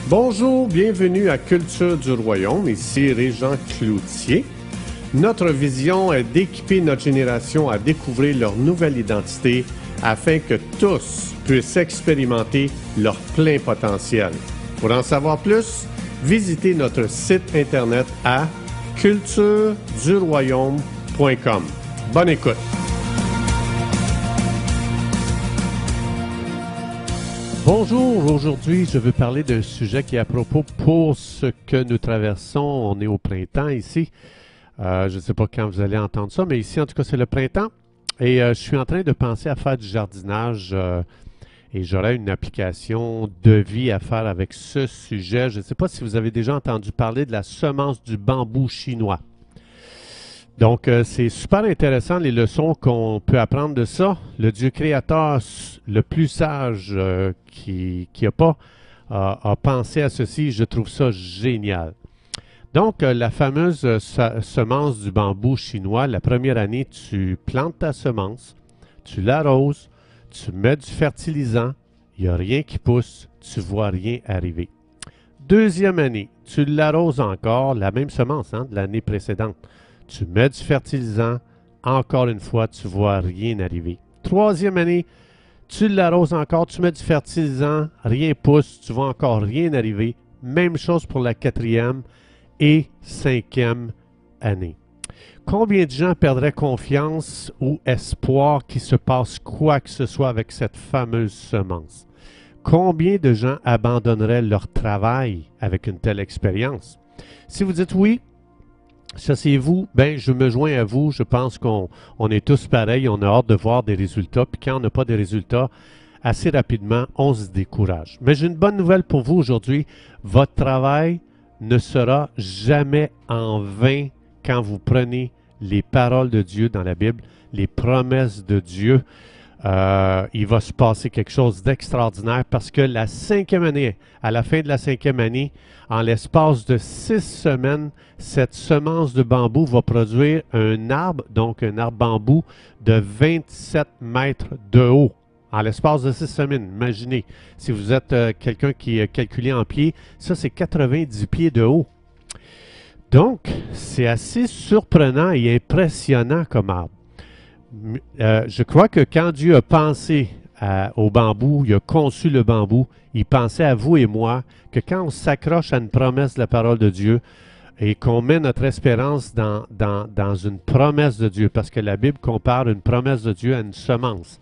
Bonjour, bienvenue à Culture du Royaume, ici Régent Cloutier. Notre vision est d'équiper notre génération à découvrir leur nouvelle identité afin que tous puissent expérimenter leur plein potentiel. Pour en savoir plus, visitez notre site internet à cultureduroyaume.com. Bonne écoute! Bonjour, aujourd'hui je veux parler d'un sujet qui est à propos pour ce que nous traversons. On est au printemps ici. Je ne sais pas quand vous allez entendre ça, mais ici en tout cas c'est le printemps. Et je suis en train de penser à faire du jardinage et j'aurai une application de vie à faire avec ce sujet. Je ne sais pas si vous avez déjà entendu parler de la semence du bambou chinois. Donc, c'est super intéressant les leçons qu'on peut apprendre de ça. Le Dieu créateur, le plus sage qui a pensé à ceci, je trouve ça génial. Donc, la fameuse semence du bambou chinois, la première année, tu plantes ta semence, tu l'arroses, tu mets du fertilisant, il n'y a rien qui pousse, tu ne vois rien arriver. Deuxième année, tu l'arroses encore, la même semence de l'année précédente. Tu mets du fertilisant, encore une fois, tu ne vois rien arriver. Troisième année, tu l'arroses encore, tu mets du fertilisant, rien pousse, tu vois encore rien arriver. Même chose pour la quatrième et cinquième année. Combien de gens perdraient confiance ou espoir qu'il se passe quoi que ce soit avec cette fameuse semence? Combien de gens abandonneraient leur travail avec une telle expérience? Si vous dites oui, ça c'est vous, ben je me joins à vous, je pense qu'on est tous pareils, on a hâte de voir des résultats, puis quand on n'a pas de résultats, assez rapidement, on se décourage. Mais j'ai une bonne nouvelle pour vous aujourd'hui, votre travail ne sera jamais en vain quand vous prenez les paroles de Dieu dans la Bible, les promesses de Dieu. Il va se passer quelque chose d'extraordinaire parce que la cinquième année, à la fin de la cinquième année, en l'espace de 6 semaines, cette semence de bambou va produire un arbre, donc un arbre bambou de 27 mètres de haut. En l'espace de 6 semaines, imaginez, si vous êtes quelqu'un qui est calculé en pieds, ça c'est 90 pieds de haut. Donc, c'est assez surprenant et impressionnant comme arbre. Je crois que quand Dieu a pensé au bambou, il a conçu le bambou, il pensait à vous et moi que quand on s'accroche à une promesse de la parole de Dieu et qu'on met notre espérance dans une promesse de Dieu, parce que la Bible compare une promesse de Dieu à une semence,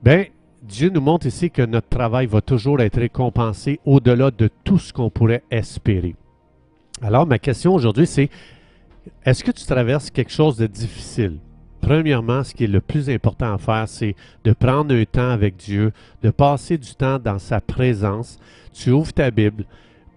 bien, Dieu nous montre ici que notre travail va toujours être récompensé au-delà de tout ce qu'on pourrait espérer. Alors, ma question aujourd'hui, c'est, est-ce que tu traverses quelque chose de difficile? Premièrement, ce qui est le plus important à faire, c'est de prendre un temps avec Dieu, de passer du temps dans sa présence. Tu ouvres ta Bible,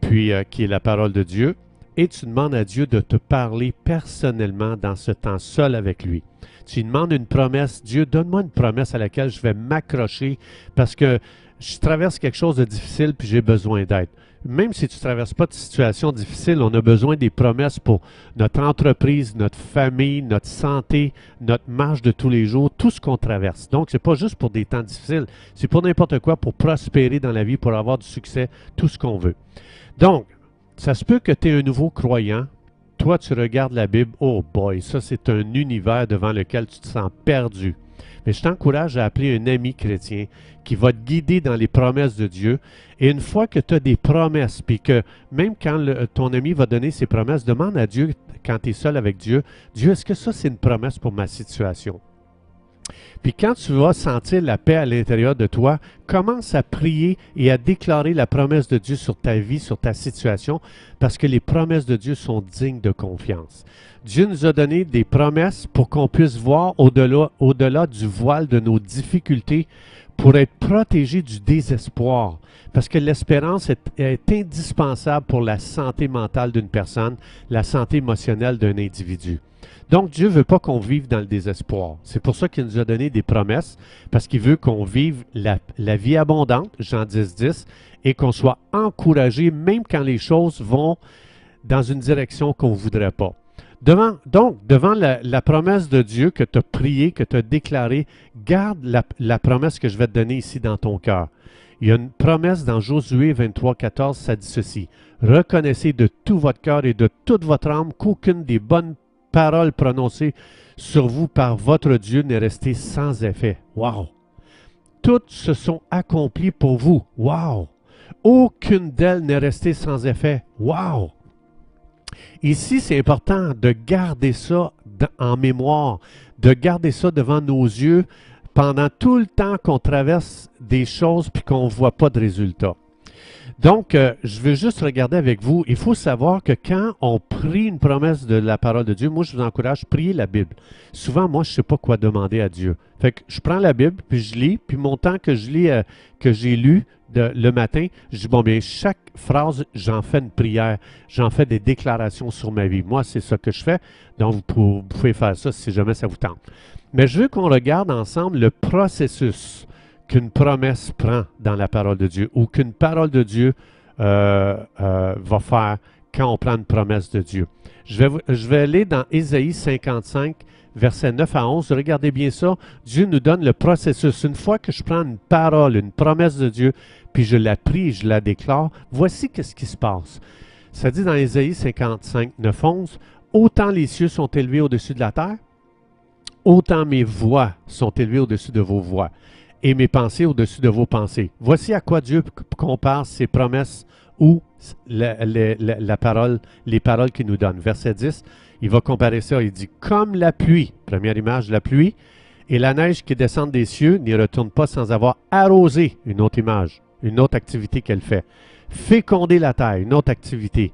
puis qui est la parole de Dieu, et tu demandes à Dieu de te parler personnellement dans ce temps seul avec lui. Tu lui demandes une promesse. Dieu, donne-moi une promesse à laquelle je vais m'accrocher parce que je traverse quelque chose de difficile puis j'ai besoin d'aide. Même si tu ne traverses pas de situation difficile, on a besoin des promesses pour notre entreprise, notre famille, notre santé, notre marche de tous les jours, tout ce qu'on traverse. Donc, ce n'est pas juste pour des temps difficiles, c'est pour n'importe quoi, pour prospérer dans la vie, pour avoir du succès, tout ce qu'on veut. Donc, ça se peut que tu es un nouveau croyant. Toi, tu regardes la Bible, oh boy, ça c'est un univers devant lequel tu te sens perdu. Mais je t'encourage à appeler un ami chrétien qui va te guider dans les promesses de Dieu. Et une fois que tu as des promesses, puis que même quand ton ami va donner ses promesses, demande à Dieu, quand tu es seul avec Dieu, Dieu, est-ce que ça c'est une promesse pour ma situation? Puis quand tu vas sentir la paix à l'intérieur de toi, commence à prier et à déclarer la promesse de Dieu sur ta vie, sur ta situation, parce que les promesses de Dieu sont dignes de confiance. Dieu nous a donné des promesses pour qu'on puisse voir au-delà du voile de nos difficultés, pour être protégé du désespoir. Parce que l'espérance est indispensable pour la santé mentale d'une personne, la santé émotionnelle d'un individu. Donc, Dieu ne veut pas qu'on vive dans le désespoir. C'est pour ça qu'il nous a donné des promesses, parce qu'il veut qu'on vive la vie abondante, Jean 10, et qu'on soit encouragé même quand les choses vont dans une direction qu'on ne voudrait pas. Devant la promesse de Dieu que tu as priée, que tu as déclarée, garde la promesse que je vais te donner ici dans ton cœur. Il y a une promesse dans Josué 23, 14, ça dit ceci. Reconnaissez de tout votre cœur et de toute votre âme qu'aucune des bonnes paroles prononcées sur vous par votre Dieu n'est restée sans effet. Wow! Toutes se sont accomplies pour vous. Wow! Aucune d'elles n'est restée sans effet. Wow! Ici, c'est important de garder ça en mémoire, de garder ça devant nos yeux pendant tout le temps qu'on traverse des choses puis qu'on ne voit pas de résultats. Donc, je veux juste regarder avec vous. Il faut savoir que quand on prie une promesse de la parole de Dieu, moi, je vous encourage à prier la Bible. Souvent, moi, je ne sais pas quoi demander à Dieu. Fait que je prends la Bible, puis je lis, puis mon temps que je lis, que j'ai lu le matin, je dis, bon, bien, chaque phrase, j'en fais une prière, j'en fais des déclarations sur ma vie. Moi, c'est ça que je fais. Donc, vous pouvez faire ça si jamais ça vous tente. Mais je veux qu'on regarde ensemble le processus qu'une promesse prend dans la parole de Dieu ou qu'une parole de Dieu va faire quand on prend une promesse de Dieu. Je vais aller dans Ésaïe 55, versets 9 à 11. Regardez bien ça. Dieu nous donne le processus. Une fois que je prends une parole, une promesse de Dieu, puis je la prie et je la déclare, voici qu'est-ce qui se passe. Ça dit dans Ésaïe 55, 9, 11, « Autant les cieux sont élevés au-dessus de la terre, autant mes voix sont élevées au-dessus de vos voix. » et mes pensées au-dessus de vos pensées. Voici à quoi Dieu compare ses promesses ou la parole, les paroles qu'il nous donne. Verset 10, il va comparer ça. Il dit, comme la pluie, première image, la pluie, et la neige qui descend des cieux n'y retourne pas sans avoir arrosé, une autre image, une autre activité qu'elle fait. Féconder la terre, une autre activité.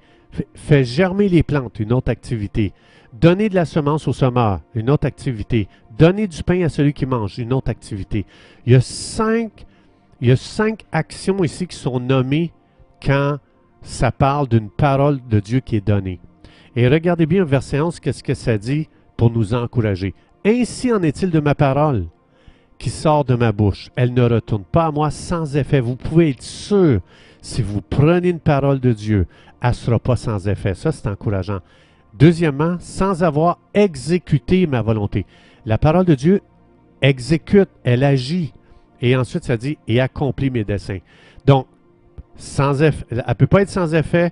Fait germer les plantes, une autre activité. Donner de la semence au semeur, une autre activité. Donner du pain à celui qui mange, une autre activité. Il y a cinq actions ici qui sont nommées quand ça parle d'une parole de Dieu qui est donnée. Et regardez bien verset 11, qu'est-ce que ça dit pour nous encourager. Ainsi en est-il de ma parole qui sort de ma bouche. Elle ne retourne pas à moi sans effet. Vous pouvez être sûr, si vous prenez une parole de Dieu, elle ne sera pas sans effet. Ça, c'est encourageant. Deuxièmement, sans avoir exécuté ma volonté. La parole de Dieu exécute, elle agit. Et ensuite, ça dit, et accomplit mes desseins. Donc, sans effet, elle ne peut pas être sans effet.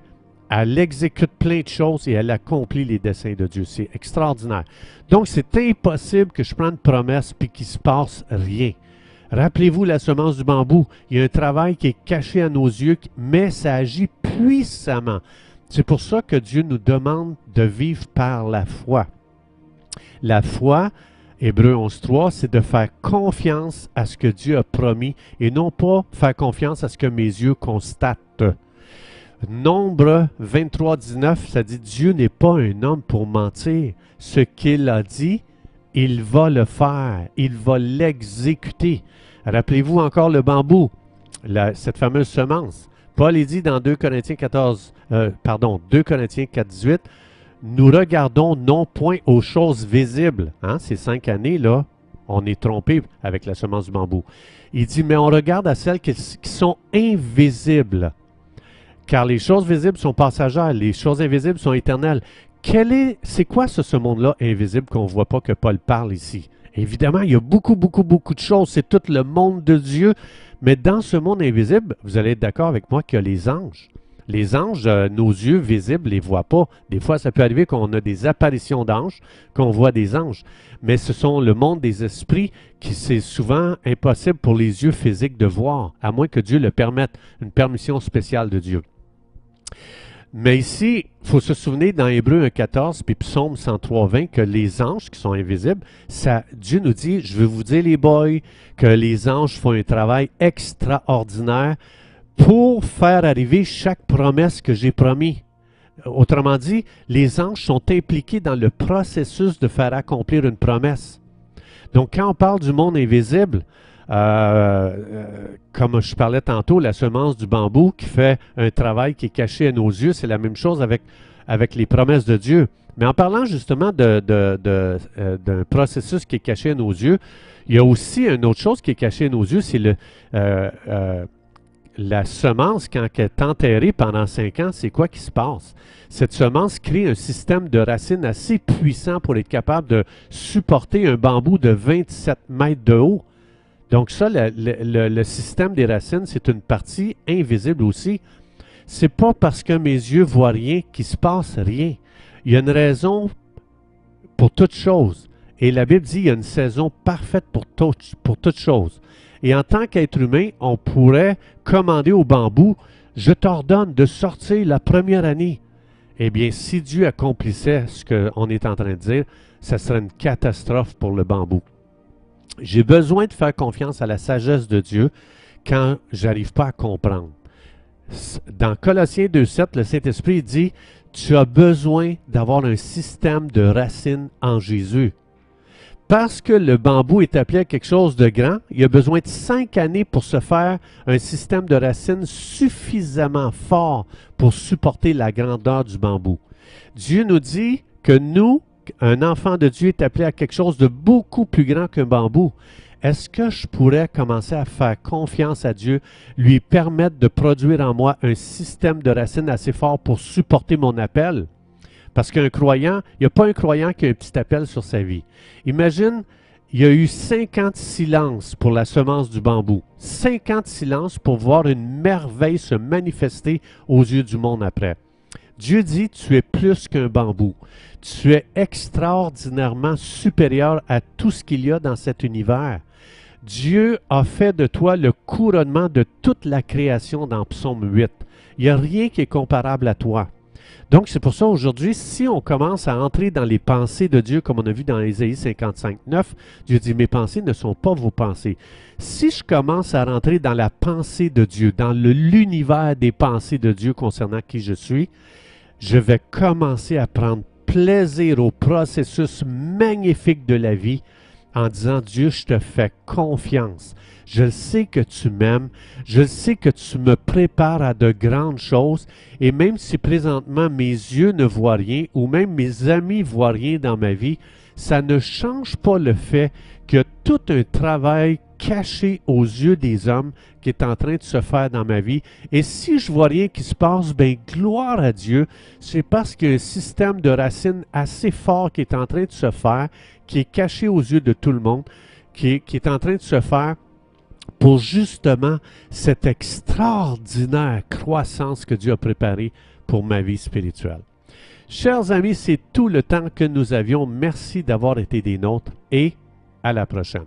Elle exécute plein de choses et elle accomplit les desseins de Dieu. C'est extraordinaire. Donc, c'est impossible que je prenne une promesse et qu'il ne se passe rien. Rappelez-vous la semence du bambou. Il y a un travail qui est caché à nos yeux, mais ça agit puissamment. C'est pour ça que Dieu nous demande de vivre par la foi. La foi, Hébreux 11.3, c'est de faire confiance à ce que Dieu a promis et non pas faire confiance à ce que mes yeux constatent. Nombre 23.19, ça dit « Dieu n'est pas un homme pour mentir. Ce qu'il a dit, il va le faire. Il va l'exécuter. » Rappelez-vous encore le bambou, cette fameuse semence. Paul dit dans 2 Corinthiens 4.18, « Nous regardons non point aux choses visibles. » Ces 5 années-là, on est trompé avec la semence du bambou. Il dit « Mais on regarde à celles qui sont invisibles. » Car les choses visibles sont passagères, les choses invisibles sont éternelles. C'est quoi ce monde-là invisible qu'on ne voit pas que Paul parle ici? Évidemment, il y a beaucoup de choses. C'est tout le monde de Dieu. Mais dans ce monde invisible, vous allez être d'accord avec moi qu'il y a les anges. Les anges, nos yeux visibles ne les voient pas. Des fois, ça peut arriver qu'on a des apparitions d'anges, qu'on voit des anges. Mais ce sont le monde des esprits qui c'est souvent impossible pour les yeux physiques de voir, à moins que Dieu le permette, une permission spéciale de Dieu. Mais ici, il faut se souvenir dans Hébreux 1.14 puis Psaume 103.20 que les anges qui sont invisibles, Dieu nous dit, je veux vous dire les boys, que les anges font un travail extraordinaire pour faire arriver chaque promesse que j'ai promis. Autrement dit, les anges sont impliqués dans le processus de faire accomplir une promesse. Donc, quand on parle du monde invisible, comme je parlais tantôt, la semence du bambou qui fait un travail qui est caché à nos yeux, c'est la même chose avec les promesses de Dieu. Mais en parlant justement d'un processus qui est caché à nos yeux, il y a aussi une autre chose qui est cachée à nos yeux, c'est la semence, quand elle est enterrée pendant 5 ans, c'est quoi qui se passe? Cette semence crée un système de racines assez puissant pour être capable de supporter un bambou de 27 mètres de haut. Donc ça, le système des racines, c'est une partie invisible aussi. C'est pas parce que mes yeux voient rien qu'il se passe rien. Il y a une raison pour toute chose. Et la Bible dit qu'il y a une saison parfaite pour toute chose. Et en tant qu'être humain, on pourrait commander au bambou, je t'ordonne de sortir la première année. Eh bien, si Dieu accomplissait ce qu'on est en train de dire, ça serait une catastrophe pour le bambou. J'ai besoin de faire confiance à la sagesse de Dieu quand j'arrive pas à comprendre. Dans Colossiens 2,7, le Saint-Esprit dit « Tu as besoin d'avoir un système de racines en Jésus. » Parce que le bambou est appelé à quelque chose de grand, il a besoin de 5 années pour se faire un système de racines suffisamment fort pour supporter la grandeur du bambou. Dieu nous dit que nous, un enfant de Dieu, est appelé à quelque chose de beaucoup plus grand qu'un bambou. Est-ce que je pourrais commencer à faire confiance à Dieu, lui permettre de produire en moi un système de racines assez fort pour supporter mon appel? Parce qu'un croyant, il n'y a pas un croyant qui a un petit appel sur sa vie. Imagine, il y a eu 50 silences pour la semence du bambou. 50 silences pour voir une merveille se manifester aux yeux du monde après. Dieu dit, tu es plus qu'un bambou. Tu es extraordinairement supérieur à tout ce qu'il y a dans cet univers. Dieu a fait de toi le couronnement de toute la création dans Psaume 8. Il n'y a rien qui est comparable à toi. Donc, c'est pour ça aujourd'hui, si on commence à entrer dans les pensées de Dieu, comme on a vu dans Ésaïe 55,9, Dieu dit, mes pensées ne sont pas vos pensées. Si je commence à rentrer dans la pensée de Dieu, dans l'univers des pensées de Dieu concernant qui je suis, je vais commencer à prendre plaisir au processus magnifique de la vie en disant, Dieu, je te fais confiance. Je sais que tu m'aimes, je sais que tu me prépares à de grandes choses, et même si présentement mes yeux ne voient rien, ou même mes amis ne voient rien dans ma vie, ça ne change pas le fait qu'il y a tout un travail caché aux yeux des hommes qui est en train de se faire dans ma vie. Et si je vois rien qui se passe, bien, gloire à Dieu, c'est parce qu'il y a un système de racines assez fort qui est en train de se faire, qui est caché aux yeux de tout le monde, qui est en train de se faire pour justement cette extraordinaire croissance que Dieu a préparée pour ma vie spirituelle. Chers amis, c'est tout le temps que nous avions. Merci d'avoir été des nôtres et à la prochaine.